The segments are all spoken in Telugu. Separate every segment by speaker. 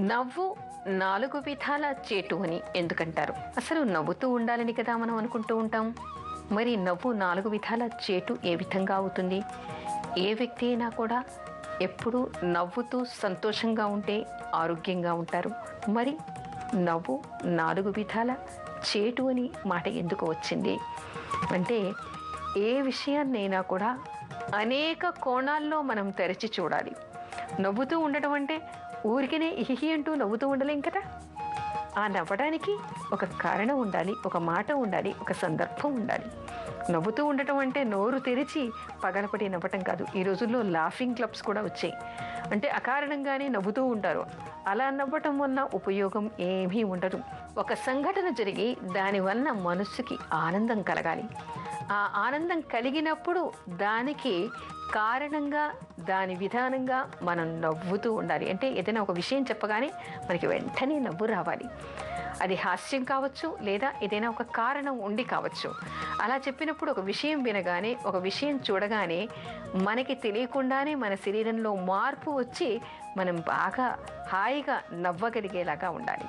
Speaker 1: నవ్వు నాలుగు విధాల చేటు అని ఎందుకంటారు? అసలు నవ్వుతూ ఉండాలని కదా మనం అనుకుంటూ ఉంటాం. మరి నవ్వు నాలుగు విధాల చేటు ఏ విధంగా అవుతుంది? ఏ వ్యక్తి అయినా కూడా ఎప్పుడూ నవ్వుతూ సంతోషంగా ఉంటే ఆరోగ్యంగా ఉంటారు. మరి నవ్వు నాలుగు విధాల చేటు అని మాట ఎందుకు వచ్చింది అంటే, ఏ విషయాన్నైనా కూడా అనేక కోణాల్లో మనం తెరచి చూడాలి. నవ్వుతూ ఉండటం అంటే ఊరికినే ఇహి అంటూ నవ్వుతూ ఉండలేం కదా. ఆ నవ్వడానికి ఒక కారణం ఉండాలి, ఒక మాట ఉండాలి, ఒక సందర్భం ఉండాలి. నవ్వుతూ ఉండటం అంటే నోరు తెరిచి పగలపడి నవ్వటం కాదు. ఈ రోజుల్లో లాఫింగ్ క్లబ్స్ కూడా వచ్చాయి. అంటే అకారణంగానే నవ్వుతూ ఉంటారు. అలా నవ్వటం వల్ల ఉపయోగం ఏమీ ఉండదు. ఒక సంఘటన జరిగి దానివల్ల మనస్సుకి ఆనందం కలగాలి. ఆ ఆనందం కలిగినప్పుడు దానికి కారణంగా, దాని విధానంగా మనం నవ్వుతూ ఉండాలి. అంటే ఏదైనా ఒక విషయం చెప్పగానే మనకి వెంటనే నవ్వు రావాలి. అది హాస్యం కావచ్చు, లేదా ఏదైనా ఒక కారణం ఉండి కావచ్చు. అలా చెప్పినప్పుడు ఒక విషయం వినగానే, ఒక విషయం చూడగానే మనకి తెలియకుండానే మన శరీరంలో మార్పు వచ్చి మనం బాగా హాయిగా నవ్వగలిగేలాగా ఉండాలి.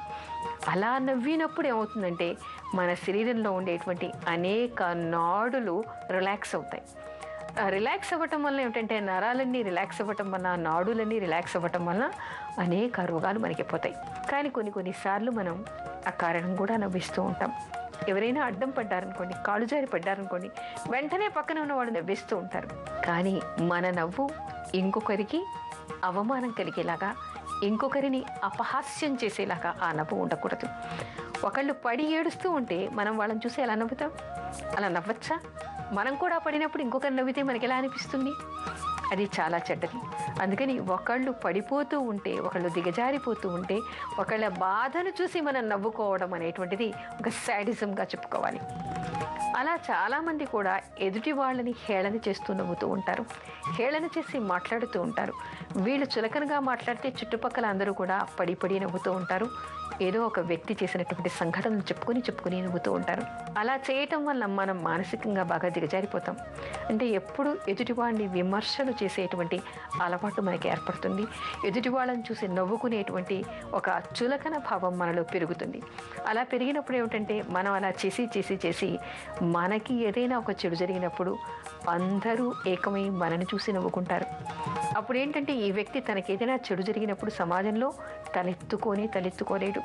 Speaker 1: అలా నవ్వినప్పుడు ఏమవుతుందంటే మన శరీరంలో ఉండేటువంటి అనేక నాడులు రిలాక్స్ అవుతాయి. రిలాక్స్ అవ్వటం వల్ల ఏమిటంటే నరాలన్నీ రిలాక్స్ అవ్వటం వల్ల, నాడులన్నీ రిలాక్స్ అవ్వటం వల్ల అనేక రోగాలు మనకి పోతాయి. కానీ కొన్నిసార్లు మనం ఆ కారణం కూడా నవ్విస్తూ ఉంటాం. ఎవరైనా అడ్డం పడ్డారనుకోండి, కాళ్ళు జారి పడ్డారనుకోండి, వెంటనే పక్కన ఉన్న వాళ్ళు నవ్విస్తూ ఉంటారు. కానీ మన నవ్వు ఇంకొకరికి అవమానం కలిగేలాగా, ఇంకొకరిని అపహాస్యం చేసేలాగా ఆ నవ్వు ఉండకూడదు. ఒకళ్ళు పడి ఏడుస్తూ ఉంటే మనం వాళ్ళని చూసి ఎలా నవ్వుతాం? అలా నవ్వచ్చా? మనం కూడా పడినప్పుడు ఇంకొకరు నవ్వితే మనకి ఎలా అనిపిస్తుంది? అది చాలా చెడ్డది. అందుకని ఒకళ్ళు పడిపోతూ ఉంటే, ఒకళ్ళు దిగజారిపోతూ ఉంటే, ఒకళ్ళ బాధను చూసి మనం నవ్వుకోవడం అనేటువంటిది ఒక శాడిజంగా చెప్పుకోవాలి. అలా చాలామంది కూడా ఎదుటి వాళ్ళని హేళన చేస్తూ నవ్వుతూ ఉంటారు, హేళన చేసి మాట్లాడుతూ ఉంటారు. వీళ్ళు చులకనగా మాట్లాడితే చుట్టుపక్కల అందరూ కూడా పడి పడి నవ్వుతూ ఉంటారు. ఏదో ఒక వ్యక్తి చేసినటువంటి సంఘటనలు చెప్పుకుని నవ్వుతూ ఉంటారు. అలా చేయటం వల్ల మనం మానసికంగా బాగా దిగజారిపోతాం. అంటే ఎప్పుడు ఎదుటివాడిని విమర్శలు చేసేటువంటి అలవాటు మనకి ఏర్పడుతుంది. ఎదుటి వాళ్ళని చూసి నవ్వుకునేటువంటి ఒక చులకన భావం మనలో పెరుగుతుంది. అలా పెరిగినప్పుడు ఏమిటంటే మనం అలా చేసి మనకి ఏదైనా ఒక చెడు జరిగినప్పుడు అందరూ ఏకమై మనని చూసి నవ్వుకుంటారు. అప్పుడు ఏంటంటే ఈ వ్యక్తి తనకి ఏదైనా చెడు జరిగినప్పుడు సమాజంలో తలెత్తుకోలేడు.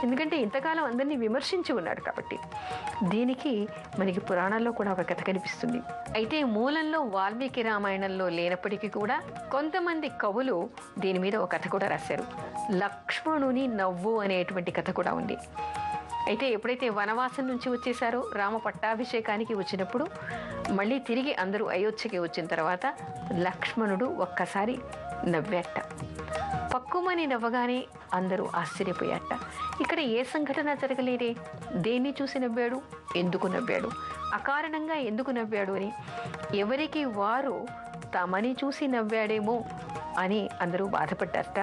Speaker 1: ఎందుకంటే ఇంతకాలం అందరినీ విమర్శించి ఉన్నాడు కాబట్టి. దీనికి మనకి పురాణాల్లో కూడా ఒక కథ కనిపిస్తుంది. అయితే మూలంలో వాల్మీకి రామాయణంలో లేనప్పటికీ కూడా కొంతమంది కవులు దీని మీద ఒక కథ కూడా రాశారు. లక్ష్మణుని నవ్వు అనేటువంటి కథ కూడా ఉంది. అయితే ఎప్పుడైతే వనవాసం నుంచి వచ్చేసారో, రామ పట్టాభిషేకానికి వచ్చినప్పుడు మళ్ళీ తిరిగి అందరూ అయోధ్యకి వచ్చిన తర్వాత లక్ష్మణుడు ఒక్కసారి నవ్వాట. పక్కుమని నవ్వగానే అందరూ ఆశ్చర్యపోయాట. ఇక్కడ ఏ సంఘటన జరగలేదే, దేన్ని చూసి నవ్వాడు, ఎందుకు నవ్వాడు, అకారణంగా ఎందుకు నవ్వాడు అని ఎవరికి వారు తమని చూసి నవ్వాడేమో అని అందరూ బాధపడ్డారట.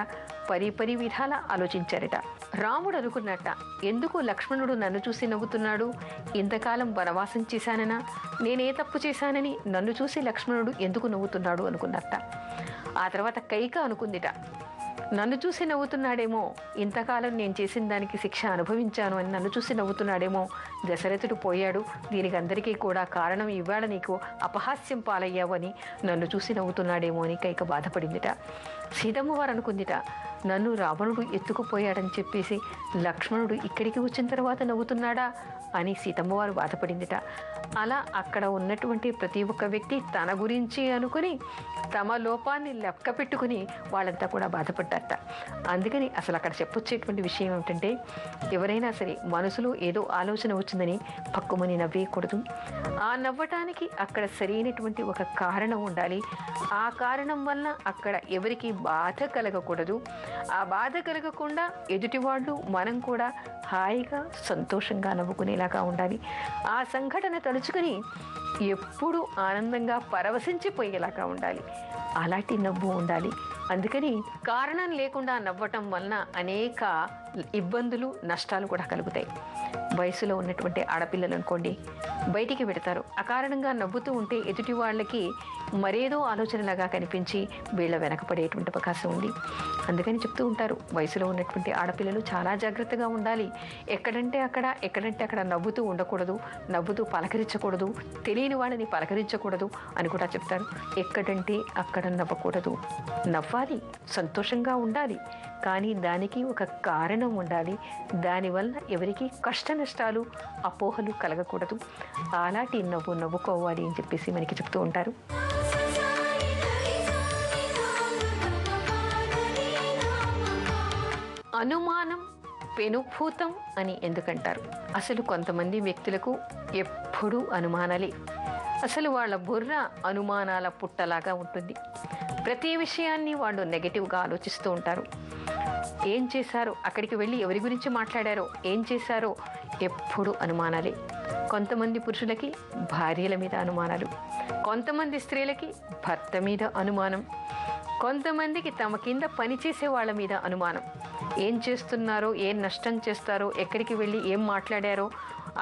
Speaker 1: పరి విధాల ఆలోచించారట. రాముడు అనుకున్నట్ట, ఎందుకు లక్ష్మణుడు నన్ను చూసి నవ్వుతున్నాడు? ఇంతకాలం వనవాసం చేశాననా, నేనే తప్పు చేశానని నన్ను చూసి లక్ష్మణుడు ఎందుకు నవ్వుతున్నాడు అనుకున్నట్ట. ఆ తర్వాత కైక అనుకుందిట, నన్ను చూసి నవ్వుతున్నాడేమో, ఇంతకాలం నేను చేసిన దానికి శిక్ష అనుభవించాను అని నన్ను చూసి నవ్వుతున్నాడేమో. దశరథుడు పోయాడు, దీనికి అందరికీ కూడా కారణం ఇవాళ నీకు అపహాస్యం పాలయ్యావు అని నన్ను చూసి నవ్వుతున్నాడేమో అని కైక బాధపడిందిట. సీతమ్మ వారు అనుకుందిట, నన్ను రావణుడు ఎత్తుకుపోయాడని చెప్పేసి లక్ష్మణుడు ఇక్కడికి వచ్చిన తర్వాత నవ్వుతున్నాడా అని సీతమ్మవారు బాధపడిందిట. అలా అక్కడ ఉన్నటువంటి ప్రతి ఒక్క వ్యక్తి తన గురించి అనుకుని తమ లోపాన్ని లెక్క పెట్టుకుని వాళ్ళంతా కూడా బాధపడ్డారట. అందుకని అసలు అక్కడ చెప్పొచ్చేటువంటి విషయం ఏమిటంటే, ఎవరైనా సరే మనసులో ఏదో ఆలోచన వచ్చిందని పక్కుమని నవ్వేయకూడదు. ఆ నవ్వటానికి అక్కడ సరైనటువంటి ఒక కారణం ఉండాలి. ఆ కారణం వల్ల అక్కడ ఎవరికి బాధ కలగకూడదు. ఆ బాధ కలగకుండా ఎదుటివాళ్ళు మనం కూడా హాయిగా సంతోషంగా నవ్వుకునేలాగా ఉండాలి. ఆ సంఘటన తలుచుకుని ఎప్పుడు ఆనందంగా పరవశించిపోయేలాగా ఉండాలి. అలాంటి నవ్వు ఉండాలి. అందుకని కారణం లేకుండా నవ్వటం వలన అనేక ఇబ్బందులు, నష్టాలు కూడా కలుగుతాయి. వయసులో ఉన్నటువంటి ఆడపిల్లలు అనుకోండి, బయటికి పెడతారు. అకారణంగా నవ్వుతూ ఉంటే ఎదుటి వాళ్ళకి మరేదో ఆలోచనలాగా కనిపించి వీళ్ళ వెనకపడేటువంటి అవకాశం ఉంది. అందుకని చెప్తూ ఉంటారు, వయసులో ఉన్నటువంటి ఆడపిల్లలు చాలా జాగ్రత్తగా ఉండాలి. ఎక్కడంటే అక్కడ నవ్వుతూ ఉండకూడదు, నవ్వుతూ పలకరించకూడదు, తెలియని వాళ్ళని పలకరించకూడదు అని కూడా చెప్తారు. ఎక్కడంటే అక్కడ నవ్వకూడదు, నవ్వాలి, సంతోషంగా ఉండాలి, కానీ దానికి ఒక కారణం ఉండాలి. దానివల్ల ఎవరికి కష్ట నష్టాలు, అపోహలు కలగకూడదు. అలాంటి నవ్వుకోవాలి అని చెప్పేసి మనకి చెప్తూ ఉంటారు. అనుమానం పెనుభూతం అని ఎందుకంటారు? అసలు కొంతమంది వ్యక్తులకు ఎప్పుడూ అనుమానాలే. అసలు వాళ్ళ బుర్ర అనుమానాల పుట్టలాగా ఉంటుంది. ప్రతి విషయాన్ని వాళ్ళు నెగటివ్గా ఆలోచిస్తూ ఉంటారు. ఏం చేశారో, అక్కడికి వెళ్ళి ఎవరి గురించి మాట్లాడారో, ఏం చేశారో ఎప్పుడు అనుమానాలే. కొంతమంది పురుషులకి భార్యల మీద అనుమానాలు, కొంతమంది స్త్రీలకి భర్త మీద అనుమానం, కొంతమందికి తమ కింద పనిచేసే వాళ్ళ మీద అనుమానం. ఏం చేస్తున్నారో, ఏం నష్టం చేస్తారో, ఎక్కడికి వెళ్ళి ఏం మాట్లాడారో,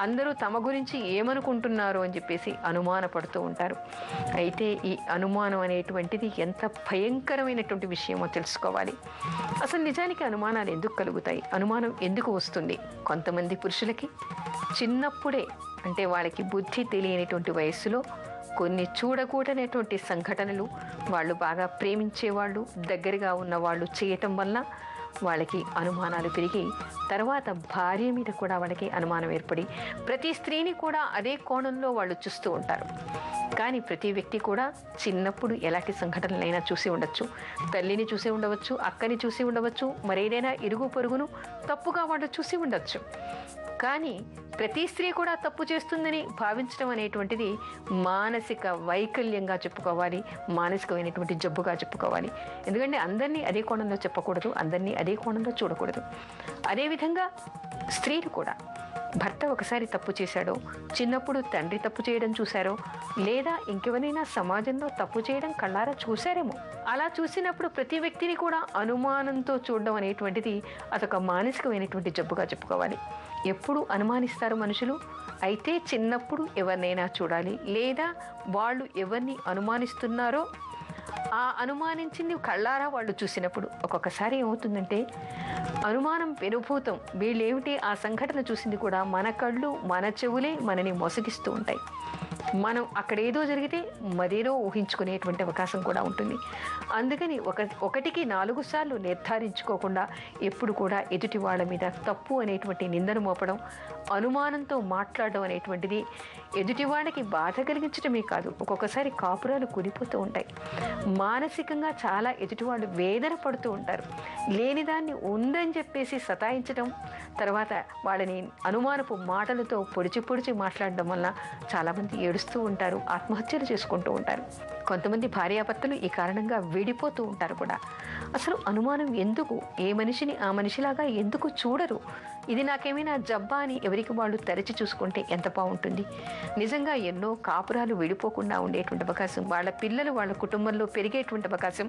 Speaker 1: అందరూ తమ గురించి ఏమనుకుంటున్నారో అని చెప్పేసి అనుమానపడుతూ ఉంటారు. అయితే ఈ అనుమానం అనేటువంటిది ఎంత భయంకరమైనటువంటి విషయమో తెలుసుకోవాలి. అసలు నిజానికి అనుమానాలు ఎందుకు కలుగుతాయి? అనుమానం ఎందుకు వస్తుంది? కొంతమంది పురుషులకి చిన్నప్పుడే, అంటే వాళ్ళకి బుద్ధి తెలియనటువంటి వయస్సులో కొన్ని చూడకూడనటువంటి సంఘటనలు, వాళ్ళు బాగా ప్రేమించేవాళ్ళు, దగ్గరగా ఉన్న వాళ్ళు చేయటం వల్ల వాళ్ళకి అనుమానాలు పెరిగి, తర్వాత భార్య మీద కూడా వాళ్ళకి అనుమానం ఏర్పడి, ప్రతి స్త్రీని కూడా అదే కోణంలో వాళ్ళు చూస్తూ ఉంటారు. కానీ ప్రతి వ్యక్తి కూడా చిన్నప్పుడు ఎలాంటి సంఘటనలైనా చూసి ఉండొచ్చు. తల్లిని చూసి ఉండవచ్చు, అక్కని చూసి ఉండవచ్చు, మరేదైనా ఇరుగు పొరుగును తప్పుగా వాళ్ళు చూసి ఉండొచ్చు. కానీ ప్రతి స్త్రీ కూడా తప్పు చేస్తుందని భావించడం అనేటువంటిది మానసిక వైకల్యంగా చెప్పుకోవాలి, మానసికమైనటువంటి జబ్బుగా చెప్పుకోవాలి. ఎందుకంటే అందరినీ అదే కోణంలో చెప్పకూడదు, అందరినీ అదే కోణంలో చూడకూడదు. అదేవిధంగా స్త్రీలు కూడా, భర్త ఒకసారి తప్పు చేశాడో, చిన్నప్పుడు తండ్రి తప్పు చేయడం చూశారో, లేదా ఇంకెవరైనా సమాజంలో తప్పు చేయడం కళ్ళారా చూశారేమో. అలా చూసినప్పుడు ప్రతి వ్యక్తిని కూడా అనుమానంతో చూడడం అనేటువంటిది అదొక మానసికమైనటువంటి జబ్బుగా చెప్పుకోవాలి. ఎప్పుడు అనుమానిస్తారు మనుషులు? అయితే చిన్నప్పుడు ఎవరినైనా చూడాలి, లేదా వాళ్ళు ఎవరిని అనుమానిస్తున్నారో ఆ అనుమానించింది కళ్ళారా వాళ్ళు చూసినప్పుడు ఒక్కొక్కసారి ఏమవుతుందంటే, అనుమానం పెనుభూతం, వీళ్ళేమిటి ఆ సంఘటన చూసింది కూడా మన కళ్ళు, మన చెవులే మనని మోసగిస్తూ ఉంటాయి. మనం అక్కడ ఏదో జరిగితే మరేదో ఊహించుకునేటువంటి అవకాశం కూడా ఉంటుంది. అందుకని ఒకటికి 4 సార్లు నిర్ధారించుకోకుండా ఎప్పుడు కూడా ఎదుటి వాళ్ళ మీద తప్పు అనేటువంటి నిందను మోపడం, అనుమానంతో మాట్లాడడం అనేటువంటిది ఎదుటి వాళ్ళకి బాధ కలిగించడమే కాదు, ఒక్కొక్కసారి కాపురాలు కూలిపోతూ ఉంటాయి. మానసికంగా చాలా ఎదుటివాళ్ళు వేదన పడుతూ ఉంటారు. లేనిదాన్ని ఉందని చెప్పేసి సతాయించడం, తర్వాత వాళ్ళని అనుమానపు మాటలతో పొడిచి మాట్లాడడం వల్ల చాలామంది ఏడుస్తూ ఉంటారు, ఆత్మహత్యలు చేసుకుంటూ ఉంటారు. కొంతమంది భార్యాభర్తలు ఈ కారణంగా విడిపోతూ ఉంటారు కూడా. అసలు అనుమానం ఎందుకు? ఏ మనిషిని ఆ మనిషిలాగా ఎందుకు చూడరు? ఇది నాకేమైనా జబ్బా అని ఎవరికి వాళ్ళు తెరచి చూసుకుంటే ఎంత బాగుంటుంది. నిజంగా ఎన్నో కాపురాలు విడిపోకుండా ఉండేటువంటి అవకాశం, వాళ్ళ పిల్లలు వాళ్ళ కుటుంబంలో పెరిగేటువంటి అవకాశం,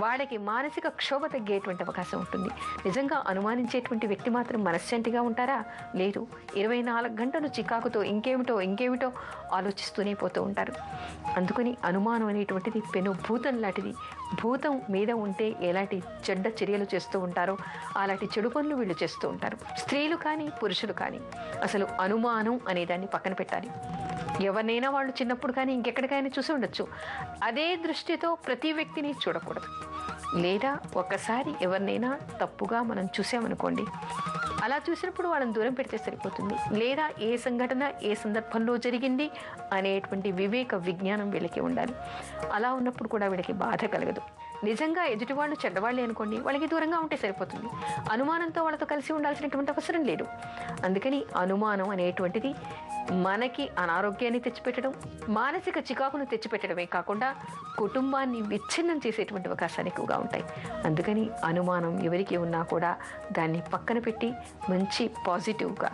Speaker 1: వాళ్ళకి మానసిక క్షోభ తగ్గేటువంటి అవకాశం ఉంటుంది. నిజంగా అనుమానించేటువంటి వ్యక్తి మాత్రం మనశ్శాంతిగా ఉంటారా? లేదు. 24 గంటలు చికాకుతో ఇంకేమిటో ఆలోచిస్తూనే పోతూ ఉంటారు. అందుకని అనుమానం అనేటువంటిది పెను భూతం లాంటిది. భూతం మీద ఉంటే ఎలాంటి చెడ్డ చర్యలు చేస్తూ ఉంటారో అలాంటి చెడు పనులు వీళ్ళు చేస్తూ ఉంటారు. స్త్రీలు కానీ పురుషులు కానీ అసలు అనుమానం అనేదాన్ని పక్కన పెట్టాలి. ఎవరినైనా వాళ్ళు చిన్నప్పుడు కానీ ఇంకెక్కడికైనా చూసి ఉండొచ్చు, అదే దృష్టితో ప్రతి వ్యక్తిని చూడకూడదు. లేదా ఒక్కసారి ఎవరినైనా తప్పుగా మనం చూసామనుకోండి, అలా చూసినప్పుడు వాళ్ళని దూరం పెడితే సరిపోతుంది. లేదా ఏ సంఘటన ఏ సందర్భంలో జరిగింది అనేటువంటి వివేక విజ్ఞానం వీళ్ళకి ఉండాలి. అలా ఉన్నప్పుడు కూడా వీళ్ళకి బాధ కలగదు. నిజంగా ఎదుటి వాళ్ళు చెడ్డవాళ్ళే అనుకోండి, వాళ్ళకి దూరంగా ఉంటే సరిపోతుంది. అనుమానంతో వాళ్ళతో కలిసి ఉండాల్సినటువంటి అవసరం లేదు. అందుకని అనుమానం అనేటువంటిది మనకి అనారోగ్యాన్ని తెచ్చిపెట్టడం, మానసిక చికాకును తెచ్చిపెట్టడమే కాకుండా కుటుంబాన్ని విచ్ఛిన్నం చేసేటువంటి అవకాశాలు ఎక్కువగా ఉంటాయి. అందుకని అనుమానం ఎవరికి ఉన్నా కూడా దాన్ని పక్కన పెట్టి మంచి పాజిటివ్గా,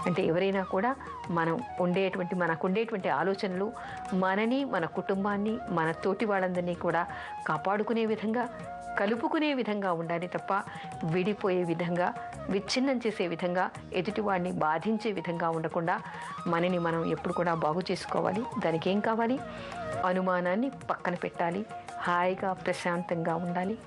Speaker 1: అంటే ఎవరైనా కూడా మనం మనకుండేటువంటి ఆలోచనలు మనని, మన కుటుంబాన్ని, మన తోటి వాళ్ళందరినీ కూడా కాపాడుకునే విధంగా, కలుపుకునే విధంగా ఉండాలి తప్ప విడిపోయే విధంగా, విచ్ఛిన్నం చేసే విధంగా, ఎదుటివాడిని బాధించే విధంగా ఉండకుండా మనని మనం ఎప్పుడు కూడా బాగు చేసుకోవాలి. దానికి ఏం కావాలి? అనుమానాన్ని పక్కన పెట్టాలి, హాయిగా ప్రశాంతంగా ఉండాలి.